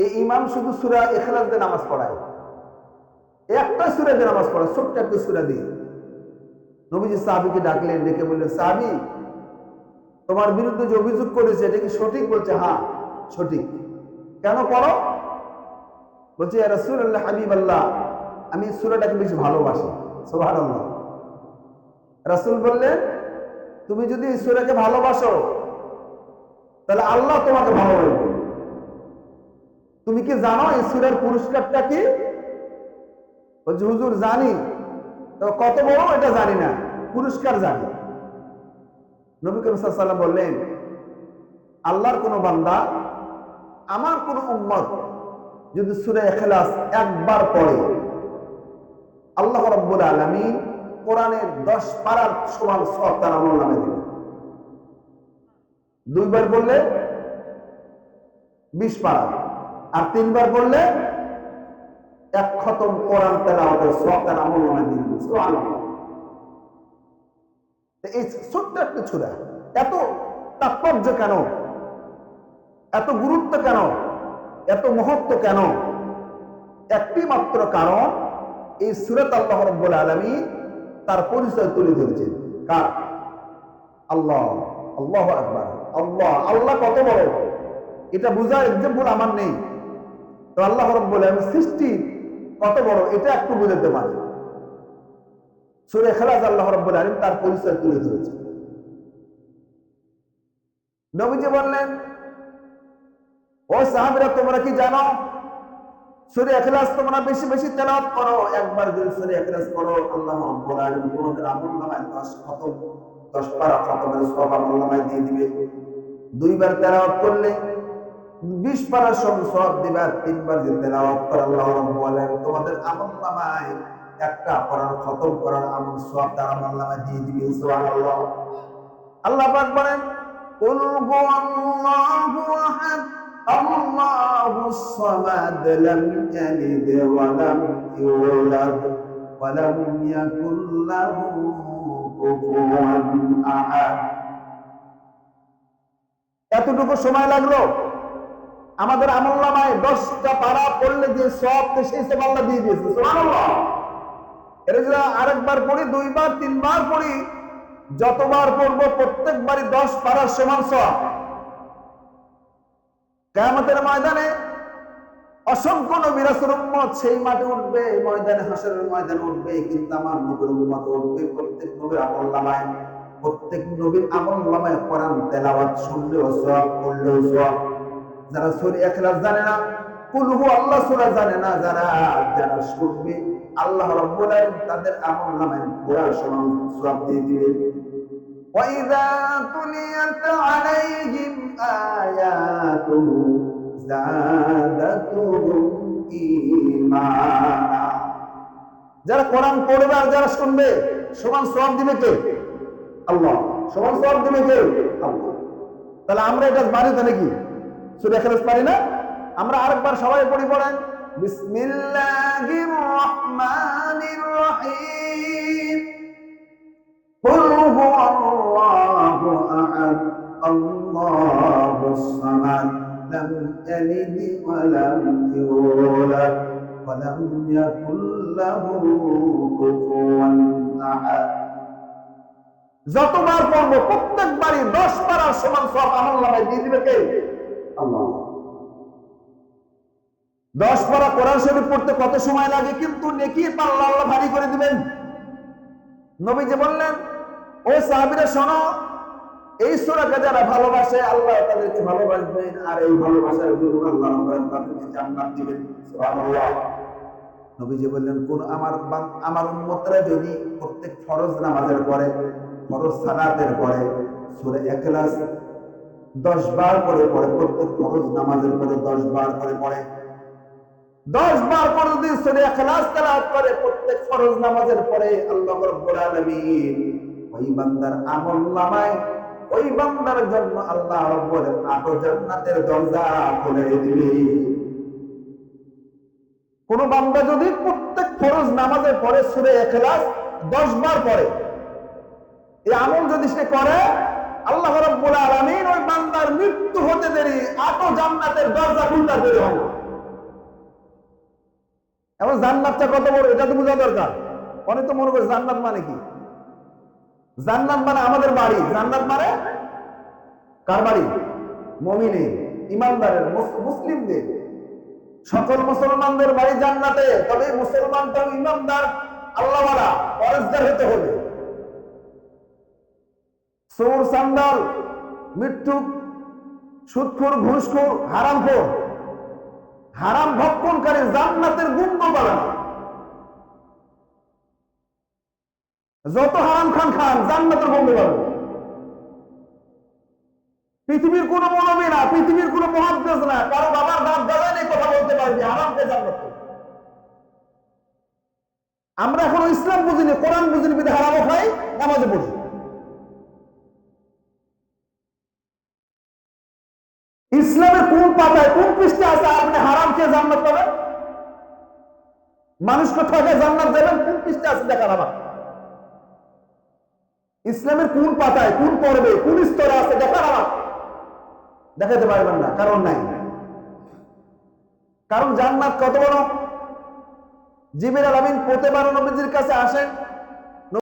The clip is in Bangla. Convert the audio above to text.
এই ইমাম শুধু সূরা ইখলাস দিয়ে নামাজ পড়ায়, একটা সূরা দিয়ে নামাজ পড়ায়, ছোট্ট একটা সূরা দিয়ে। নবীজি সাহাবীকে ডাকলেন, ডেকে বললেন, সাহাবী, তোমার বিরুদ্ধে যে অভিযোগ করেছে এটা কি সঠিক? বলছে হ্যাঁ সঠিক। কেন পড়ো? বলছে ইয়া রাসূলুল্লাহ, হাবিবাল্লাহ, আমি সূরাটাকে বেশি ভালোবাসি। সুবহানাল্লাহ। রাসূল বললেন, তুমি যদি এই সূরাকে ভালোবাসো তাহলে আল্লাহ তোমাকে ভালোবাসবে। তুমি কি জানো এই সূরার পুরস্কারটা কি? বলছে হুজুর জানি, তো কত বড় এটা জানি না, পুরস্কার জানি। নবী করিম সাল্লাল্লাহু আলাইহি ওয়াসাল্লাম বললেন, আল্লাহর কোন বান্দা, আমার কোন উম্মত যদি সূরা ইখলাস একবার পড়ে, আল্লাহ রাব্বুল আলামিন কোরআনের 10 পারার সমান সওয়াব তার আমলনামায় দিবেন। দুইবার পড়লে 20 পারা, আর তিনবার পড়লে এক খতম কোরআন তেলাওয়াতের সওয়াব তার আমলনামায় দিবেন। সুবহানাল্লাহ। এই ছোট্ট একটা সূরা এত তাৎপর্য কেন, এত গুরুত্ব কেন, এত মহত্ব কেন? একটি মাত্র কারণ, এই সূরাতে আল্লাহ রাব্বুল আলামিন তার পরিচয় তুলে ধরেছেন। কার? আল্লাহ। আল্লাহু আকবার। আল্লাহ, আল্লাহ কত বড় এটা বোঝার এক্সাম্পল আমার নেই, তো আল্লাহ রাব্বুল আলামিন সৃষ্টি কত বড় এটা একটু বুঝতে পারি। সূরা ইখলাস আল্লাহ রাব্বুল আলামিন তার পরিচয় তুলে ধরেছেন। নবীজি বললেন, ও সাহাবীরা, তোমরা কি জানো সূরা ইখলাস তোমরা বেশি বেশি তেলাওয়াত করো। একবার যদি সূরা ইখলাস পড়ো, আল্লাহ রাব্বুল আলামিন তোমাদের আমলনামায় 10 খতম, 10 পারা খতমের সওয়াব আমলনামায় দিয়ে দিবে। দুইবার তেলাওয়াত করলে 20 পারা সওয়াব দিবে। আর তিনবার যদি তেলাওয়াত করো, আল্লাহ রাব্বুল আলামিন তোমাদের আমলনামায় একটা কোরআন খতম করার আমল সওয়াব তার আমলনামায় দিয়ে দিবে। সুবহানাল্লাহ। আল্লাহ পাক বলেন, কুল হুয়াল্লাহু আহাদ, আল্লাহুস সামাদ, লাম ইয়ালিদ ওয়া লাম ইউলাদ ওয়া লাম ইয়াকুল লাহু কুফুয়ান আহাদ। এতটুকু সময় লাগলো আমাদের আমলনামায় 10টা পারা পড়লে যে সওয়াব, সেই সওয়াব আল্লাহ দিয়ে দিয়েছে। সুবহানাল্লাহ। এর যদি আরেকবার পড়ি, দুইবার, তিনবার পড়ি, যতবার পড়বো প্রত্যেকবারই 10 পারার সমান সওয়াব। কিয়ামতের ময়দানে অসংখ্য নবী রাসূল উম্মত সেই মাঠে উঠবে, ময়দানে, হাসরের ময়দানে উঠবে, কিন্তু আমার নবীর উম্মত উঠবে প্রত্যেক নবীর আমলনামায়, প্রত্যেক নবীর আমলনামায় কোরআন তেলাওয়াত শুনলেও সওয়াব, পড়লেও সওয়াব। যারা সূরা ইখলাস জানে না, কুল হুয়াল্লাহু সূরা জানে না, যারা শুনবে, আল্লাহ রাব্বুল আলামিন তাদের আমলনামায় পুরা সমান সওয়াব দিয়ে দিবেন। وَإِذَا تُلِيَتْ عَلَيْهِمْ آيَاتُهُ زَادَتْهُمْ ঈমানা। যারা কোরআন পড়বে আর যারা শুনবে, সমান সওয়াব দিবে কে? আল্লাহ। সমান সওয়াব দিবে কে? আল্লাহ। তাহলে আমরা এটা পারি তো নাকি? সূরা ইখলাস পারি না? আমরা আরেকবার সবাই পড়ি, পড়েন, বিসমিল্লাহির রহমানির রহিম। قل هو الله أحد الله الصمد لم يلد ولم يولد ولم يكن له كفوا أحد। যতবার পড়বো প্রত্যেকবারই 10 পারার সমান সওয়াব আমলনামায় দিয়ে দিবে কে? আল্লাহ। 10 পারা কোরআন শরীফ পড়তে কত সময় লাগে, কিন্তু নেকির পাল্লা আল্লাহ ভারী করে দিবেন। নবীজি বললেন, ও সাহাবীরা শোনো, এই সূরাকে যারা ভালোবাসে আল্লাহ তাদেরকে ভালোবাসবেন, আর এই ভালোবাসার জন্য আল্লাহ তাদেরকে জান্নাত দিবেন। সুবহানাল্লাহ। নবীজি বললেন, কোন আমার উম্মতরা যদি প্রত্যেক ফরজ নামাজের পরে, ফরজ সালাতের পরে সূরা ইখলাস 10 বার করে পড়ে, প্রত্যেক ফরজ নামাজের পরে 10 বার করে পড়ে, 10 বার করে যদি সূরা ইখলাস তেলাওয়াত করে প্রত্যেক ফরজ নামাজের পরে, আল্লাহ রাব্বুল আলামিন ওই বান্দার আমলনামায়, ওই বান্দার জন্য আল্লাহ রাব্বুল আলামিন 8 জান্নাতের দরজা খুলে দিবে। কোন বান্দা যদি প্রত্যেক ফরজ নামাজের পরে সূরা ইখলাস 10 বার পড়ে, এই আমল যদি সে করে, আল্লাহ রাব্বুল আলামিন ওই বান্দার মৃত্যু হতে দেরি 8 জান্নাতের দরজা খুলে দেবে। এবং জান্নাতটা কত বড় এটা তো বোঝা দরকার। অনেক তো মনে করে জান্নাত মানে কি? জান্নাত মানে আমাদের বাড়ি। জান্নাত মানে কার বাড়ি? মুমিনের, ইমানদারের, মুসলিমদের। সকল মুসলমানদের বাড়ি জান্নাতে, তবে মুসলমানটাও ইমানদার, আল্লাহওয়ালা, পরেজগার হতে হবে। চোর, চান্দাল, মৃত্যুক, সুদখোর, ঘুষখোর, হারামখোর, হারাম ভক্ষণকারী জান্নাতের গুণ পাবে না। যত হারাম খান খান জান্নাতের গন্ধ পাবে। পৃথিবীর কোন মৌলবী না, পৃথিবীর কোন মুহাদ্দিস না, কারো বাবার দাঁত গাজায় নেই কথা বলতে পারবি হারামকে জান্নাত। আমরা এখনো ইসলাম বুঝিনি, কোরআন বুঝিনি, বিধে হারামও খাই, নামাজে পড়ি। ইসলামের কোন পাতায় কোন পৃষ্ঠে আছে আপনি হারামকে জান্নাত পাবেন? মানুষকে ঠকে জান্নাত দেবেন, কোন পৃষ্ঠে আছে দেখান আমার। ইসলামের কোন পাতায় কোন পর্বে কোন স্তরে আছে দেখান আমার। দেখাতে পারবেন না, কারণ নাই। কারণ জান্নাত কত বড়। জিবরিল আমিন প্রতিবার নবীজির কাছে আসেন,